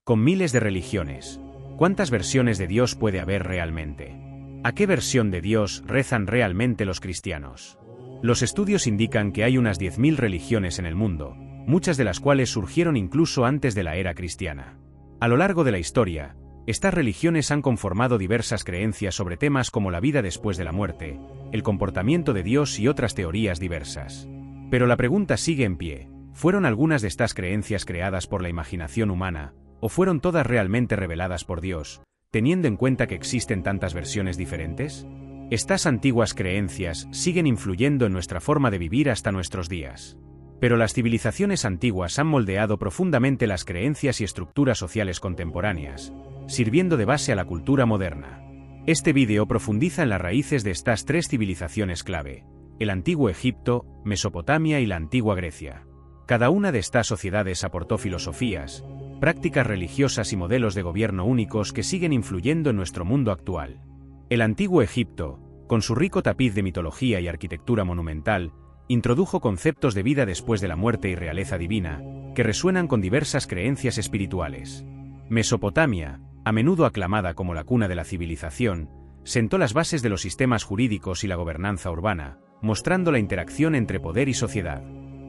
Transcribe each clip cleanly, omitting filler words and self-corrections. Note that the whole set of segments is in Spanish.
Con miles de religiones, ¿cuántas versiones de Dios puede haber realmente? ¿A qué versión de Dios rezan realmente los cristianos? Los estudios indican que hay unas 10.000 religiones en el mundo, muchas de las cuales surgieron incluso antes de la era cristiana. A lo largo de la historia, estas religiones han conformado diversas creencias sobre temas como la vida después de la muerte, el comportamiento de Dios y otras teorías diversas. Pero la pregunta sigue en pie: ¿fueron algunas de estas creencias creadas por la imaginación humana, o fueron todas realmente reveladas por Dios, teniendo en cuenta que existen tantas versiones diferentes? Estas antiguas creencias siguen influyendo en nuestra forma de vivir hasta nuestros días. Pero las civilizaciones antiguas han moldeado profundamente las creencias y estructuras sociales contemporáneas, sirviendo de base a la cultura moderna. Este vídeo profundiza en las raíces de estas tres civilizaciones clave: el antiguo Egipto, Mesopotamia y la antigua Grecia. Cada una de estas sociedades aportó filosofías, prácticas religiosas y modelos de gobierno únicos que siguen influyendo en nuestro mundo actual. El antiguo Egipto, con su rico tapiz de mitología y arquitectura monumental, introdujo conceptos de vida después de la muerte y realeza divina, que resuenan con diversas creencias espirituales. Mesopotamia, a menudo aclamada como la cuna de la civilización, sentó las bases de los sistemas jurídicos y la gobernanza urbana, mostrando la interacción entre poder y sociedad.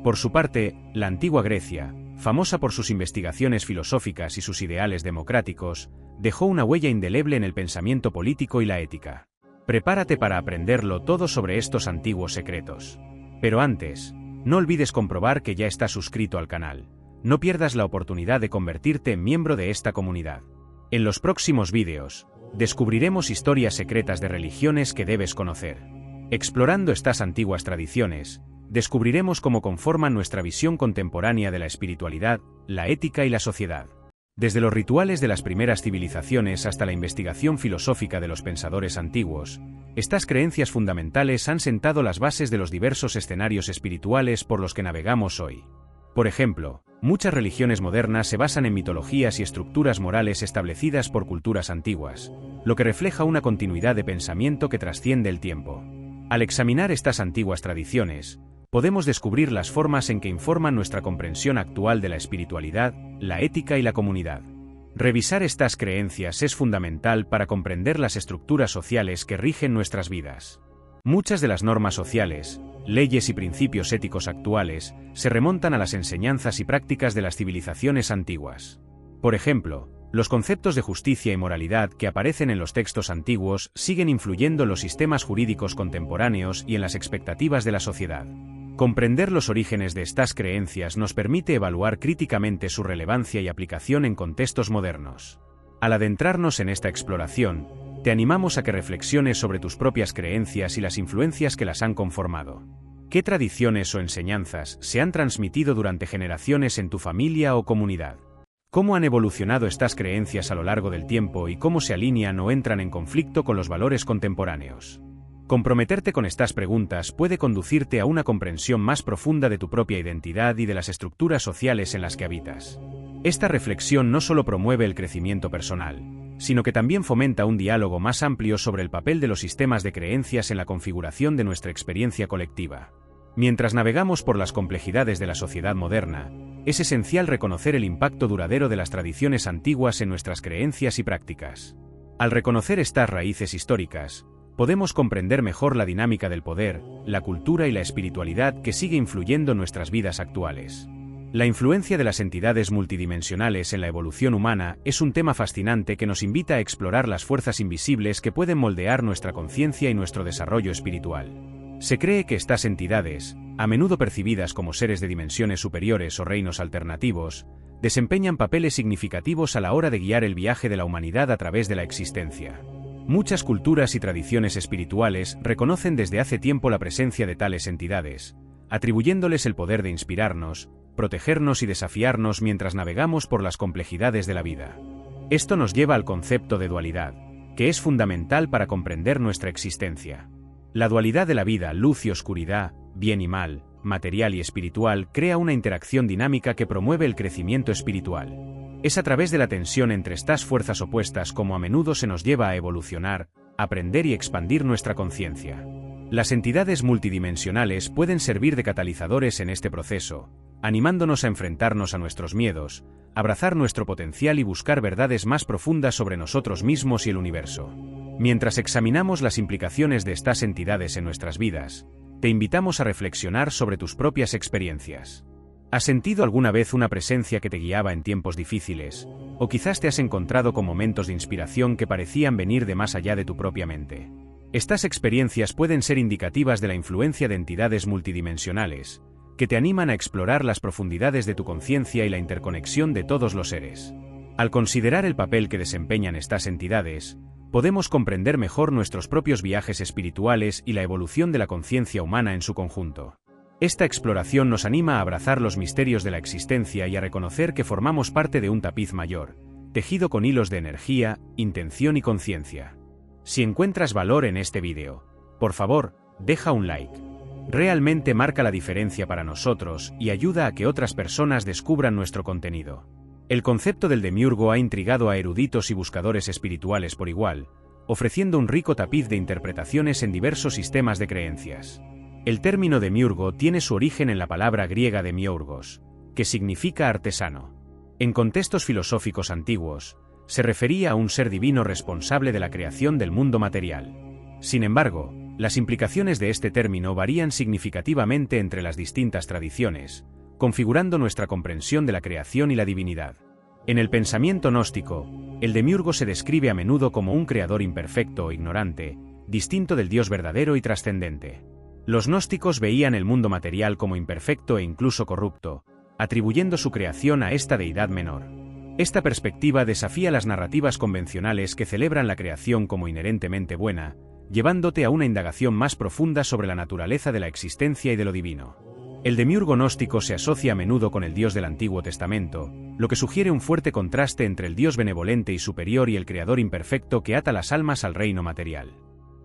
Por su parte, la antigua Grecia, famosa por sus investigaciones filosóficas y sus ideales democráticos, dejó una huella indeleble en el pensamiento político y la ética. Prepárate para aprenderlo todo sobre estos antiguos secretos. Pero antes, no olvides comprobar que ya estás suscrito al canal. No pierdas la oportunidad de convertirte en miembro de esta comunidad. En los próximos vídeos, descubriremos historias secretas de religiones que debes conocer. Explorando estas antiguas tradiciones, descubriremos cómo conforman nuestra visión contemporánea de la espiritualidad, la ética y la sociedad. Desde los rituales de las primeras civilizaciones hasta la investigación filosófica de los pensadores antiguos, estas creencias fundamentales han sentado las bases de los diversos escenarios espirituales por los que navegamos hoy. Por ejemplo, muchas religiones modernas se basan en mitologías y estructuras morales establecidas por culturas antiguas, lo que refleja una continuidad de pensamiento que trasciende el tiempo. Al examinar estas antiguas tradiciones, podemos descubrir las formas en que informan nuestra comprensión actual de la espiritualidad, la ética y la comunidad. Revisar estas creencias es fundamental para comprender las estructuras sociales que rigen nuestras vidas. Muchas de las normas sociales, leyes y principios éticos actuales se remontan a las enseñanzas y prácticas de las civilizaciones antiguas. Por ejemplo, los conceptos de justicia y moralidad que aparecen en los textos antiguos siguen influyendo en los sistemas jurídicos contemporáneos y en las expectativas de la sociedad. Comprender los orígenes de estas creencias nos permite evaluar críticamente su relevancia y aplicación en contextos modernos. Al adentrarnos en esta exploración, te animamos a que reflexiones sobre tus propias creencias y las influencias que las han conformado. ¿Qué tradiciones o enseñanzas se han transmitido durante generaciones en tu familia o comunidad? ¿Cómo han evolucionado estas creencias a lo largo del tiempo y cómo se alinean o entran en conflicto con los valores contemporáneos? Comprometerte con estas preguntas puede conducirte a una comprensión más profunda de tu propia identidad y de las estructuras sociales en las que habitas. Esta reflexión no solo promueve el crecimiento personal, sino que también fomenta un diálogo más amplio sobre el papel de los sistemas de creencias en la configuración de nuestra experiencia colectiva. Mientras navegamos por las complejidades de la sociedad moderna, es esencial reconocer el impacto duradero de las tradiciones antiguas en nuestras creencias y prácticas. Al reconocer estas raíces históricas, podemos comprender mejor la dinámica del poder, la cultura y la espiritualidad que sigue influyendo en nuestras vidas actuales. La influencia de las entidades multidimensionales en la evolución humana es un tema fascinante que nos invita a explorar las fuerzas invisibles que pueden moldear nuestra conciencia y nuestro desarrollo espiritual. Se cree que estas entidades, a menudo percibidas como seres de dimensiones superiores o reinos alternativos, desempeñan papeles significativos a la hora de guiar el viaje de la humanidad a través de la existencia. Muchas culturas y tradiciones espirituales reconocen desde hace tiempo la presencia de tales entidades, atribuyéndoles el poder de inspirarnos, protegernos y desafiarnos mientras navegamos por las complejidades de la vida. Esto nos lleva al concepto de dualidad, que es fundamental para comprender nuestra existencia. La dualidad de la vida, luz y oscuridad, bien y mal, material y espiritual, crea una interacción dinámica que promueve el crecimiento espiritual. Es a través de la tensión entre estas fuerzas opuestas como a menudo se nos lleva a evolucionar, aprender y expandir nuestra conciencia. Las entidades multidimensionales pueden servir de catalizadores en este proceso, animándonos a enfrentarnos a nuestros miedos, abrazar nuestro potencial y buscar verdades más profundas sobre nosotros mismos y el universo. Mientras examinamos las implicaciones de estas entidades en nuestras vidas, te invitamos a reflexionar sobre tus propias experiencias. ¿Has sentido alguna vez una presencia que te guiaba en tiempos difíciles? O quizás te has encontrado con momentos de inspiración que parecían venir de más allá de tu propia mente. Estas experiencias pueden ser indicativas de la influencia de entidades multidimensionales, que te animan a explorar las profundidades de tu conciencia y la interconexión de todos los seres. Al considerar el papel que desempeñan estas entidades, podemos comprender mejor nuestros propios viajes espirituales y la evolución de la conciencia humana en su conjunto. Esta exploración nos anima a abrazar los misterios de la existencia y a reconocer que formamos parte de un tapiz mayor, tejido con hilos de energía, intención y conciencia. Si encuentras valor en este vídeo, por favor, deja un like. Realmente marca la diferencia para nosotros y ayuda a que otras personas descubran nuestro contenido. El concepto del demiurgo ha intrigado a eruditos y buscadores espirituales por igual, ofreciendo un rico tapiz de interpretaciones en diversos sistemas de creencias. El término demiurgo tiene su origen en la palabra griega demiurgos, que significa artesano. En contextos filosóficos antiguos, se refería a un ser divino responsable de la creación del mundo material. Sin embargo, las implicaciones de este término varían significativamente entre las distintas tradiciones, configurando nuestra comprensión de la creación y la divinidad. En el pensamiento gnóstico, el demiurgo se describe a menudo como un creador imperfecto o ignorante, distinto del Dios verdadero y trascendente. Los gnósticos veían el mundo material como imperfecto e incluso corrupto, atribuyendo su creación a esta deidad menor. Esta perspectiva desafía las narrativas convencionales que celebran la creación como inherentemente buena, llevándote a una indagación más profunda sobre la naturaleza de la existencia y de lo divino. El demiurgo gnóstico se asocia a menudo con el Dios del Antiguo Testamento, lo que sugiere un fuerte contraste entre el Dios benevolente y superior y el creador imperfecto que ata las almas al reino material.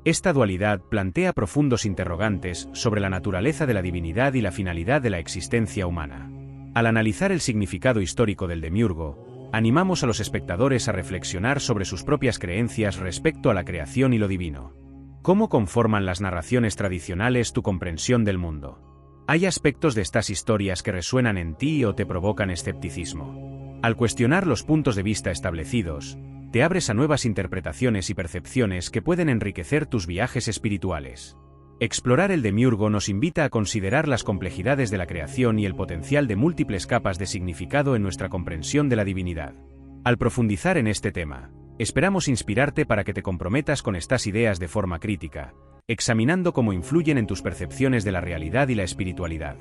Esta dualidad plantea profundos interrogantes sobre la naturaleza de la divinidad y la finalidad de la existencia humana. Al analizar el significado histórico del demiurgo, animamos a los espectadores a reflexionar sobre sus propias creencias respecto a la creación y lo divino. ¿Cómo conforman las narraciones tradicionales tu comprensión del mundo? ¿Hay aspectos de estas historias que resuenan en ti o te provocan escepticismo? Al cuestionar los puntos de vista establecidos, te abres a nuevas interpretaciones y percepciones que pueden enriquecer tus viajes espirituales. Explorar el demiurgo nos invita a considerar las complejidades de la creación y el potencial de múltiples capas de significado en nuestra comprensión de la divinidad. Al profundizar en este tema, esperamos inspirarte para que te comprometas con estas ideas de forma crítica, examinando cómo influyen en tus percepciones de la realidad y la espiritualidad.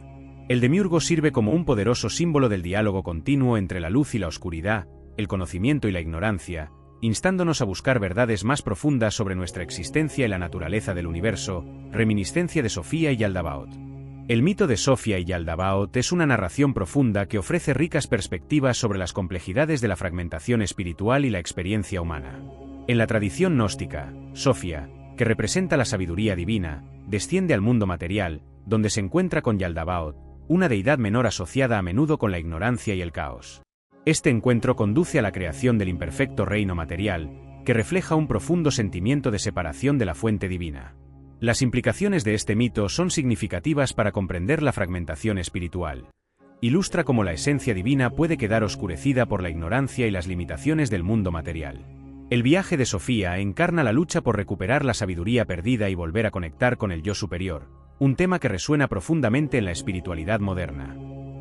El demiurgo sirve como un poderoso símbolo del diálogo continuo entre la luz y la oscuridad, el conocimiento y la ignorancia, instándonos a buscar verdades más profundas sobre nuestra existencia y la naturaleza del universo, reminiscencia de Sofía y Yaldabaoth. El mito de Sofía y Yaldabaoth es una narración profunda que ofrece ricas perspectivas sobre las complejidades de la fragmentación espiritual y la experiencia humana. En la tradición gnóstica, Sofía, que representa la sabiduría divina, desciende al mundo material, donde se encuentra con Yaldabaoth, una deidad menor asociada a menudo con la ignorancia y el caos. Este encuentro conduce a la creación del imperfecto reino material, que refleja un profundo sentimiento de separación de la fuente divina. Las implicaciones de este mito son significativas para comprender la fragmentación espiritual. Ilustra cómo la esencia divina puede quedar oscurecida por la ignorancia y las limitaciones del mundo material. El viaje de Sofía encarna la lucha por recuperar la sabiduría perdida y volver a conectar con el yo superior, un tema que resuena profundamente en la espiritualidad moderna.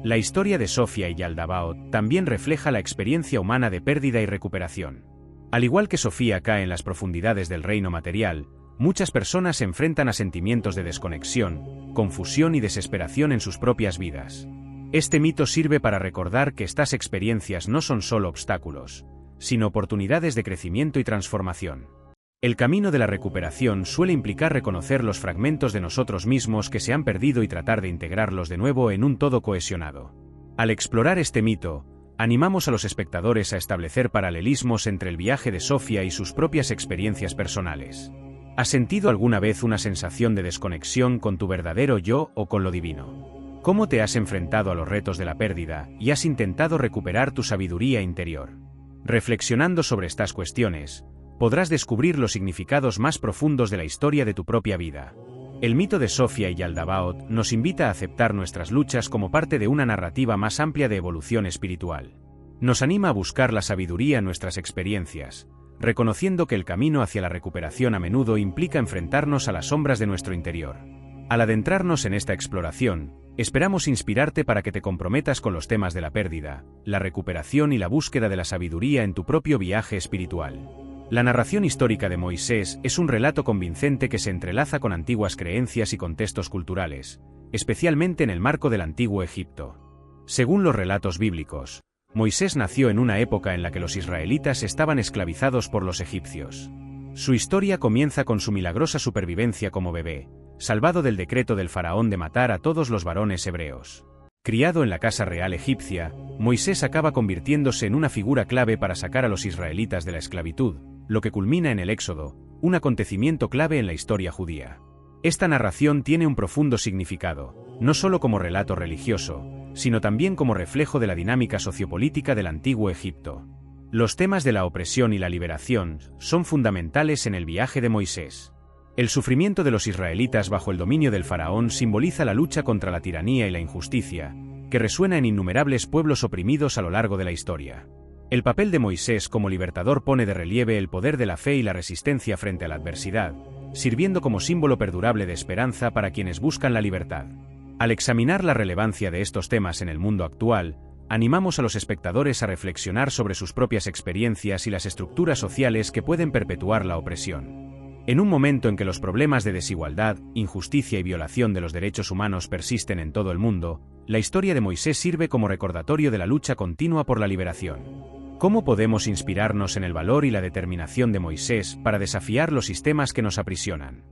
La historia de Sofía y Yaldabaoth también refleja la experiencia humana de pérdida y recuperación. Al igual que Sofía cae en las profundidades del reino material, muchas personas se enfrentan a sentimientos de desconexión, confusión y desesperación en sus propias vidas. Este mito sirve para recordar que estas experiencias no son solo obstáculos, sino oportunidades de crecimiento y transformación. El camino de la recuperación suele implicar reconocer los fragmentos de nosotros mismos que se han perdido y tratar de integrarlos de nuevo en un todo cohesionado. Al explorar este mito, animamos a los espectadores a establecer paralelismos entre el viaje de Sofía y sus propias experiencias personales. ¿Has sentido alguna vez una sensación de desconexión con tu verdadero yo o con lo divino? ¿Cómo te has enfrentado a los retos de la pérdida y has intentado recuperar tu sabiduría interior? Reflexionando sobre estas cuestiones, podrás descubrir los significados más profundos de la historia de tu propia vida. El mito de Sofía y Yaldabaoth nos invita a aceptar nuestras luchas como parte de una narrativa más amplia de evolución espiritual. Nos anima a buscar la sabiduría en nuestras experiencias, reconociendo que el camino hacia la recuperación a menudo implica enfrentarnos a las sombras de nuestro interior. Al adentrarnos en esta exploración, esperamos inspirarte para que te comprometas con los temas de la pérdida, la recuperación y la búsqueda de la sabiduría en tu propio viaje espiritual. La narración histórica de Moisés es un relato convincente que se entrelaza con antiguas creencias y contextos culturales, especialmente en el marco del antiguo Egipto. Según los relatos bíblicos, Moisés nació en una época en la que los israelitas estaban esclavizados por los egipcios. Su historia comienza con su milagrosa supervivencia como bebé, salvado del decreto del faraón de matar a todos los varones hebreos. Criado en la casa real egipcia, Moisés acaba convirtiéndose en una figura clave para sacar a los israelitas de la esclavitud, lo que culmina en el Éxodo, un acontecimiento clave en la historia judía. Esta narración tiene un profundo significado, no solo como relato religioso, sino también como reflejo de la dinámica sociopolítica del antiguo Egipto. Los temas de la opresión y la liberación son fundamentales en el viaje de Moisés. El sufrimiento de los israelitas bajo el dominio del faraón simboliza la lucha contra la tiranía y la injusticia, que resuena en innumerables pueblos oprimidos a lo largo de la historia. El papel de Moisés como libertador pone de relieve el poder de la fe y la resistencia frente a la adversidad, sirviendo como símbolo perdurable de esperanza para quienes buscan la libertad. Al examinar la relevancia de estos temas en el mundo actual, animamos a los espectadores a reflexionar sobre sus propias experiencias y las estructuras sociales que pueden perpetuar la opresión. En un momento en que los problemas de desigualdad, injusticia y violación de los derechos humanos persisten en todo el mundo, la historia de Moisés sirve como recordatorio de la lucha continua por la liberación. ¿Cómo podemos inspirarnos en el valor y la determinación de Moisés para desafiar los sistemas que nos aprisionan?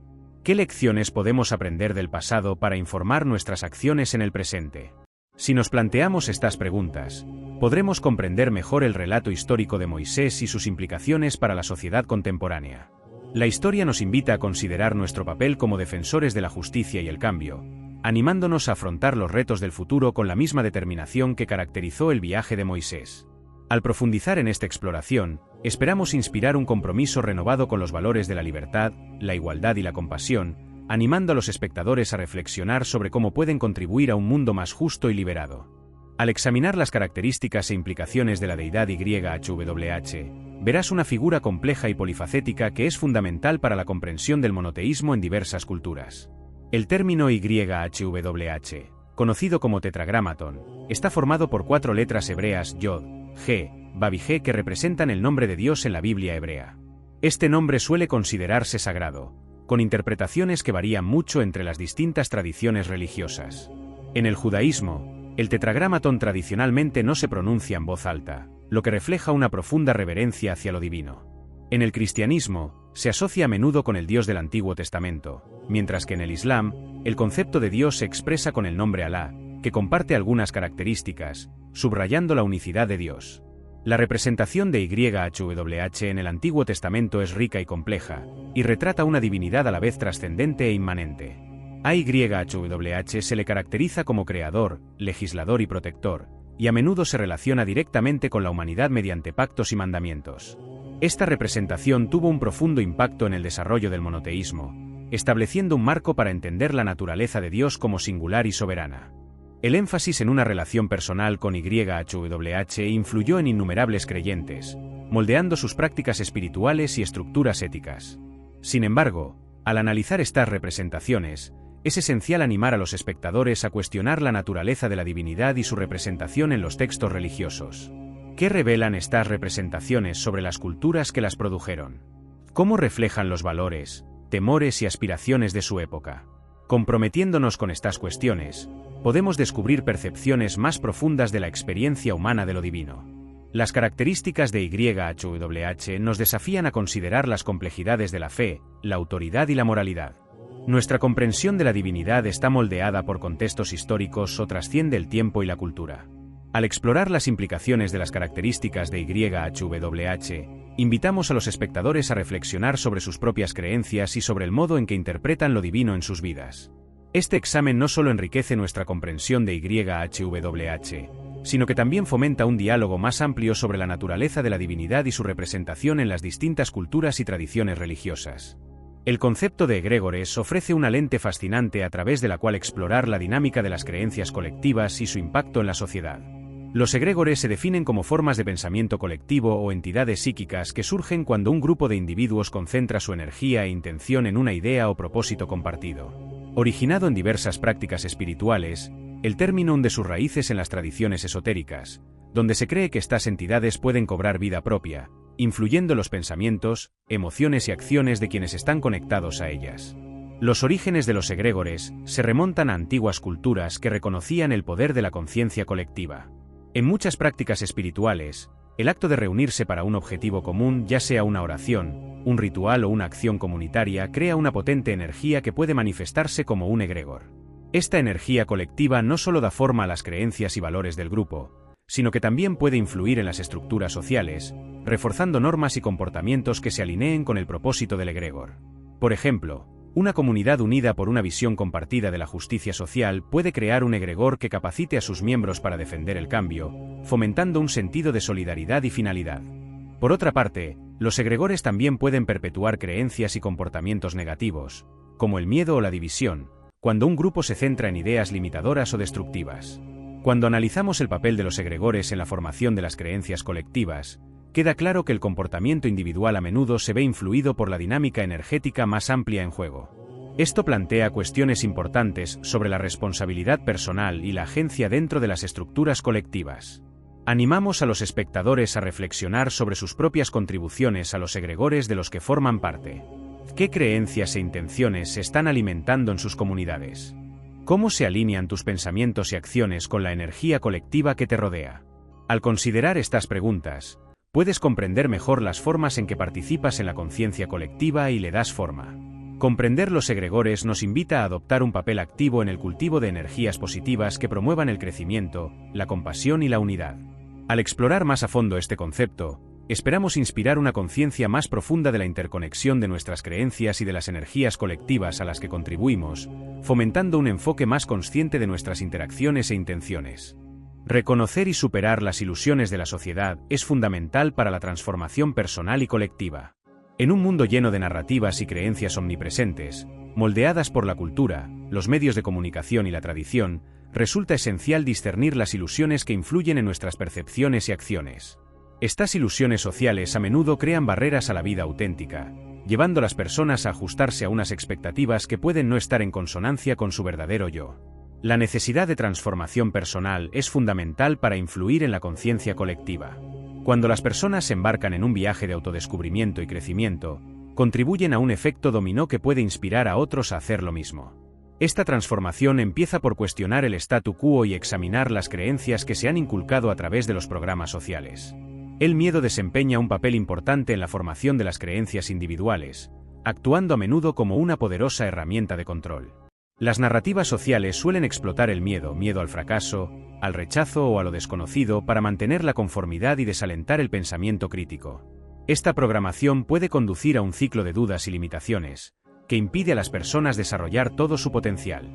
¿Qué lecciones podemos aprender del pasado para informar nuestras acciones en el presente? Si nos planteamos estas preguntas, podremos comprender mejor el relato histórico de Moisés y sus implicaciones para la sociedad contemporánea. La historia nos invita a considerar nuestro papel como defensores de la justicia y el cambio, animándonos a afrontar los retos del futuro con la misma determinación que caracterizó el viaje de Moisés. Al profundizar en esta exploración, esperamos inspirar un compromiso renovado con los valores de la libertad, la igualdad y la compasión, animando a los espectadores a reflexionar sobre cómo pueden contribuir a un mundo más justo y liberado. Al examinar las características e implicaciones de la deidad YHWH, verás una figura compleja y polifacética que es fundamental para la comprensión del monoteísmo en diversas culturas. El término YHWH, conocido como tetragramatón, está formado por 4 letras hebreas Yod, G, Vav y G que representan el nombre de Dios en la Biblia hebrea. Este nombre suele considerarse sagrado, con interpretaciones que varían mucho entre las distintas tradiciones religiosas. En el judaísmo, el tetragramatón tradicionalmente no se pronuncia en voz alta, lo que refleja una profunda reverencia hacia lo divino. En el cristianismo, se asocia a menudo con el Dios del Antiguo Testamento, mientras que en el Islam, el concepto de Dios se expresa con el nombre Alá, que comparte algunas características, subrayando la unicidad de Dios. La representación de YHWH en el Antiguo Testamento es rica y compleja, y retrata una divinidad a la vez trascendente e inmanente. A YHWH se le caracteriza como creador, legislador y protector, y a menudo se relaciona directamente con la humanidad mediante pactos y mandamientos. Esta representación tuvo un profundo impacto en el desarrollo del monoteísmo, estableciendo un marco para entender la naturaleza de Dios como singular y soberana. El énfasis en una relación personal con YHWH influyó en innumerables creyentes, moldeando sus prácticas espirituales y estructuras éticas. Sin embargo, al analizar estas representaciones, es esencial animar a los espectadores a cuestionar la naturaleza de la divinidad y su representación en los textos religiosos. ¿Qué revelan estas representaciones sobre las culturas que las produjeron? ¿Cómo reflejan los valores, temores y aspiraciones de su época? Comprometiéndonos con estas cuestiones, podemos descubrir percepciones más profundas de la experiencia humana de lo divino. Las características de YHWH nos desafían a considerar las complejidades de la fe, la autoridad y la moralidad. Nuestra comprensión de la divinidad está moldeada por contextos históricos o trasciende el tiempo y la cultura. Al explorar las implicaciones de las características de YHWH, invitamos a los espectadores a reflexionar sobre sus propias creencias y sobre el modo en que interpretan lo divino en sus vidas. Este examen no solo enriquece nuestra comprensión de YHWH, sino que también fomenta un diálogo más amplio sobre la naturaleza de la divinidad y su representación en las distintas culturas y tradiciones religiosas. El concepto de egregores ofrece una lente fascinante a través de la cual explorar la dinámica de las creencias colectivas y su impacto en la sociedad. Los egregores se definen como formas de pensamiento colectivo o entidades psíquicas que surgen cuando un grupo de individuos concentra su energía e intención en una idea o propósito compartido. Originado en diversas prácticas espirituales, el término hunde sus raíces en las tradiciones esotéricas, donde se cree que estas entidades pueden cobrar vida propia, influyendo en los pensamientos, emociones y acciones de quienes están conectados a ellas. Los orígenes de los egregores se remontan a antiguas culturas que reconocían el poder de la conciencia colectiva. En muchas prácticas espirituales, el acto de reunirse para un objetivo común, ya sea una oración, un ritual o una acción comunitaria, crea una potente energía que puede manifestarse como un egregor. Esta energía colectiva no solo da forma a las creencias y valores del grupo, sino que también puede influir en las estructuras sociales, reforzando normas y comportamientos que se alineen con el propósito del egregor. Por ejemplo, una comunidad unida por una visión compartida de la justicia social puede crear un egregor que capacite a sus miembros para defender el cambio, fomentando un sentido de solidaridad y finalidad. Por otra parte, los egregores también pueden perpetuar creencias y comportamientos negativos, como el miedo o la división, cuando un grupo se centra en ideas limitadoras o destructivas. Cuando analizamos el papel de los egregores en la formación de las creencias colectivas, queda claro que el comportamiento individual a menudo se ve influido por la dinámica energética más amplia en juego. Esto plantea cuestiones importantes sobre la responsabilidad personal y la agencia dentro de las estructuras colectivas. Animamos a los espectadores a reflexionar sobre sus propias contribuciones a los egregores de los que forman parte. ¿Qué creencias e intenciones se están alimentando en sus comunidades? ¿Cómo se alinean tus pensamientos y acciones con la energía colectiva que te rodea? Al considerar estas preguntas, puedes comprender mejor las formas en que participas en la conciencia colectiva y le das forma. Comprender los egregores nos invita a adoptar un papel activo en el cultivo de energías positivas que promuevan el crecimiento, la compasión y la unidad. Al explorar más a fondo este concepto, esperamos inspirar una conciencia más profunda de la interconexión de nuestras creencias y de las energías colectivas a las que contribuimos, fomentando un enfoque más consciente de nuestras interacciones e intenciones. Reconocer y superar las ilusiones de la sociedad es fundamental para la transformación personal y colectiva. En un mundo lleno de narrativas y creencias omnipresentes, moldeadas por la cultura, los medios de comunicación y la tradición, resulta esencial discernir las ilusiones que influyen en nuestras percepciones y acciones. Estas ilusiones sociales a menudo crean barreras a la vida auténtica, llevando a las personas a ajustarse a unas expectativas que pueden no estar en consonancia con su verdadero yo. La necesidad de transformación personal es fundamental para influir en la conciencia colectiva. Cuando las personas se embarcan en un viaje de autodescubrimiento y crecimiento, contribuyen a un efecto dominó que puede inspirar a otros a hacer lo mismo. Esta transformación empieza por cuestionar el statu quo y examinar las creencias que se han inculcado a través de los programas sociales. El miedo desempeña un papel importante en la formación de las creencias individuales, actuando a menudo como una poderosa herramienta de control. Las narrativas sociales suelen explotar el miedo al fracaso, al rechazo o a lo desconocido para mantener la conformidad y desalentar el pensamiento crítico. Esta programación puede conducir a un ciclo de dudas y limitaciones, que impide a las personas desarrollar todo su potencial.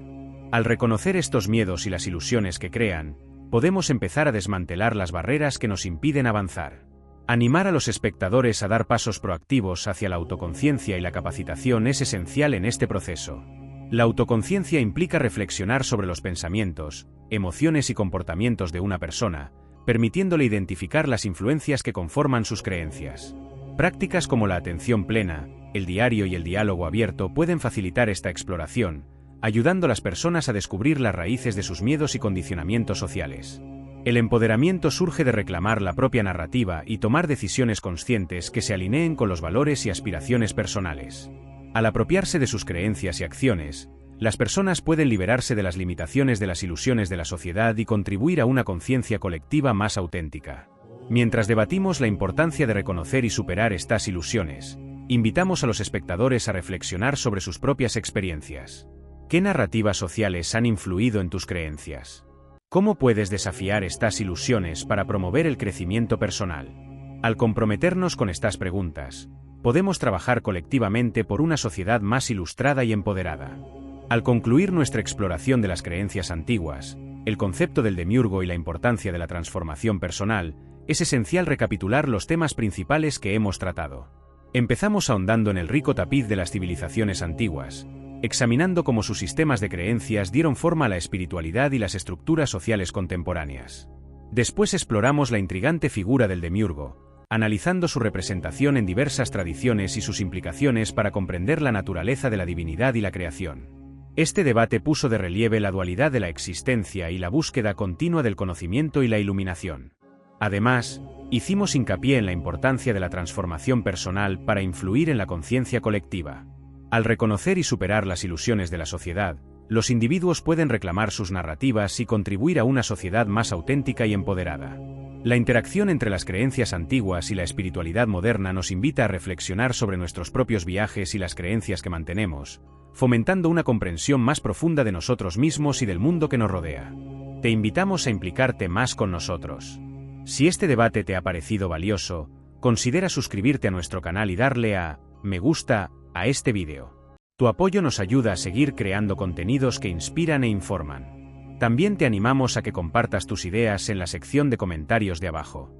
Al reconocer estos miedos y las ilusiones que crean, podemos empezar a desmantelar las barreras que nos impiden avanzar. Animar a los espectadores a dar pasos proactivos hacia la autoconciencia y la capacitación es esencial en este proceso. La autoconciencia implica reflexionar sobre los pensamientos, emociones y comportamientos de una persona, permitiéndole identificar las influencias que conforman sus creencias. Prácticas como la atención plena, el diario y el diálogo abierto pueden facilitar esta exploración, ayudando a las personas a descubrir las raíces de sus miedos y condicionamientos sociales. El empoderamiento surge de reclamar la propia narrativa y tomar decisiones conscientes que se alineen con los valores y aspiraciones personales. Al apropiarse de sus creencias y acciones, las personas pueden liberarse de las limitaciones de las ilusiones de la sociedad y contribuir a una conciencia colectiva más auténtica. Mientras debatimos la importancia de reconocer y superar estas ilusiones, invitamos a los espectadores a reflexionar sobre sus propias experiencias. ¿Qué narrativas sociales han influido en tus creencias? ¿Cómo puedes desafiar estas ilusiones para promover el crecimiento personal? Al comprometernos con estas preguntas, podemos trabajar colectivamente por una sociedad más ilustrada y empoderada. Al concluir nuestra exploración de las creencias antiguas, el concepto del demiurgo y la importancia de la transformación personal, es esencial recapitular los temas principales que hemos tratado. Empezamos ahondando en el rico tapiz de las civilizaciones antiguas, examinando cómo sus sistemas de creencias dieron forma a la espiritualidad y las estructuras sociales contemporáneas. Después exploramos la intrigante figura del demiurgo, analizando su representación en diversas tradiciones y sus implicaciones para comprender la naturaleza de la divinidad y la creación. Este debate puso de relieve la dualidad de la existencia y la búsqueda continua del conocimiento y la iluminación. Además, hicimos hincapié en la importancia de la transformación personal para influir en la conciencia colectiva. Al reconocer y superar las ilusiones de la sociedad, los individuos pueden reclamar sus narrativas y contribuir a una sociedad más auténtica y empoderada. La interacción entre las creencias antiguas y la espiritualidad moderna nos invita a reflexionar sobre nuestros propios viajes y las creencias que mantenemos, fomentando una comprensión más profunda de nosotros mismos y del mundo que nos rodea. Te invitamos a implicarte más con nosotros. Si este debate te ha parecido valioso, considera suscribirte a nuestro canal y darle a me gusta a este vídeo. Tu apoyo nos ayuda a seguir creando contenidos que inspiran e informan. También te animamos a que compartas tus ideas en la sección de comentarios de abajo.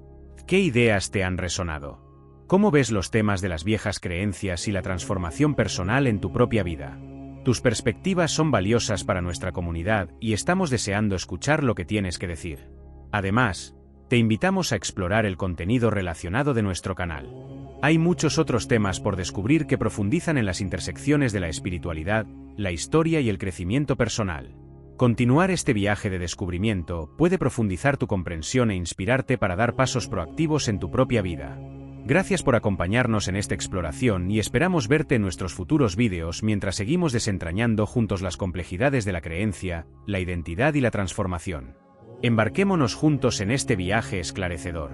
¿Qué ideas te han resonado? ¿Cómo ves los temas de las viejas creencias y la transformación personal en tu propia vida? Tus perspectivas son valiosas para nuestra comunidad y estamos deseando escuchar lo que tienes que decir. Además, te invitamos a explorar el contenido relacionado de nuestro canal. Hay muchos otros temas por descubrir que profundizan en las intersecciones de la espiritualidad, la historia y el crecimiento personal. Continuar este viaje de descubrimiento puede profundizar tu comprensión e inspirarte para dar pasos proactivos en tu propia vida. Gracias por acompañarnos en esta exploración y esperamos verte en nuestros futuros vídeos mientras seguimos desentrañando juntos las complejidades de la creencia, la identidad y la transformación. Embarquémonos juntos en este viaje esclarecedor.